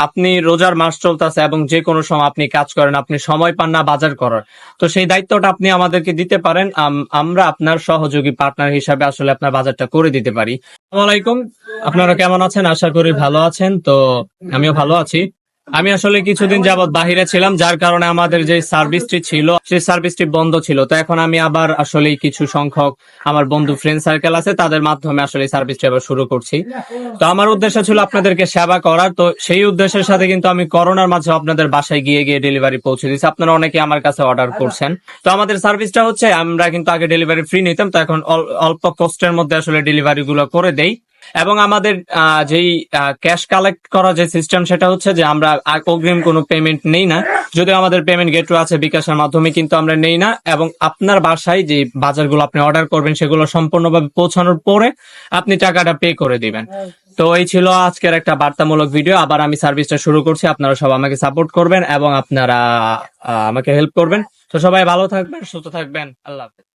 আপনি রোজার মাস চলতেছে এবং যে কোনো সময় আপনি কাজ করেন, আপনি সময় পান না বাজার করার, তো সেই দায়িত্বটা আপনি আমাদেরকে দিতে পারেন। আমরা আপনার সহযোগী পার্টনার হিসাবে আসলে আপনার বাজারটা করে দিতে পারি। আসসালামু আলাইকুম, আপনারা কেমন আছেন? আশা করি ভালো আছেন। তো আমিও ভালো আছি। আমি আসলে কিছুদিন যাবত বাহিরে ছিলাম, যার কারণে আমাদের যে সার্ভিসটি ছিল সেই সার্ভিসটি বন্ধ ছিল। তো এখন আমি আবার আসলে কিছু সংখ্যক আমার বন্ধু ফ্রেন্ড সার্কেল আছে, তাদের মাধ্যমে আসলে সার্ভিসটি আবার শুরু করছি। তো আমার উদ্দেশ্য ছিল আপনাদেরকে সেবা করার। তো সেই উদ্দেশ্যের সাথে কিন্তু আমি করোনার মাঝে আপনাদের বাসায় গিয়ে গিয়ে ডেলিভারি পৌঁছে দিচ্ছি। আপনারা অনেকে আমার কাছে অর্ডার করছেন। তো আমাদের সার্ভিসটা হচ্ছে, আমরা কিন্তু আগে ডেলিভারি ফ্রি নিতাম, তো এখন অল্প কস্টের মধ্যে আসলে ডেলিভারি গুলো করে দেই। এবং আমাদের যেই ক্যাশ কালেক্ট করা যে সিস্টেম, সেটা হচ্ছে যে আমরা অগ্রিম কোনো পেমেন্ট নেই না। যদিও আমাদের পেমেন্ট গেটওয়ে আছে বিকাশের মাধ্যমে, কিন্তু আমরা নেই না। এবং আপনার বাসায় যে বাজারগুলো আপনি অর্ডার করবেন সেগুলো সম্পূর্ণভাবে পৌঁছানোর পরে আপনি টাকাটা পে করে দিবেন। তো এই ছিল আজকের একটা বার্তামূলক ভিডিও। আবার আমি সার্ভিসটা শুরু করছি, আপনারা সব আমাকে সাপোর্ট করবেন এবং আপনারা আমাকে হেল্প করবেন। তো সবাই ভালো থাকবেন, সুস্থ থাকবেন। আল্লাহ হাফেজ।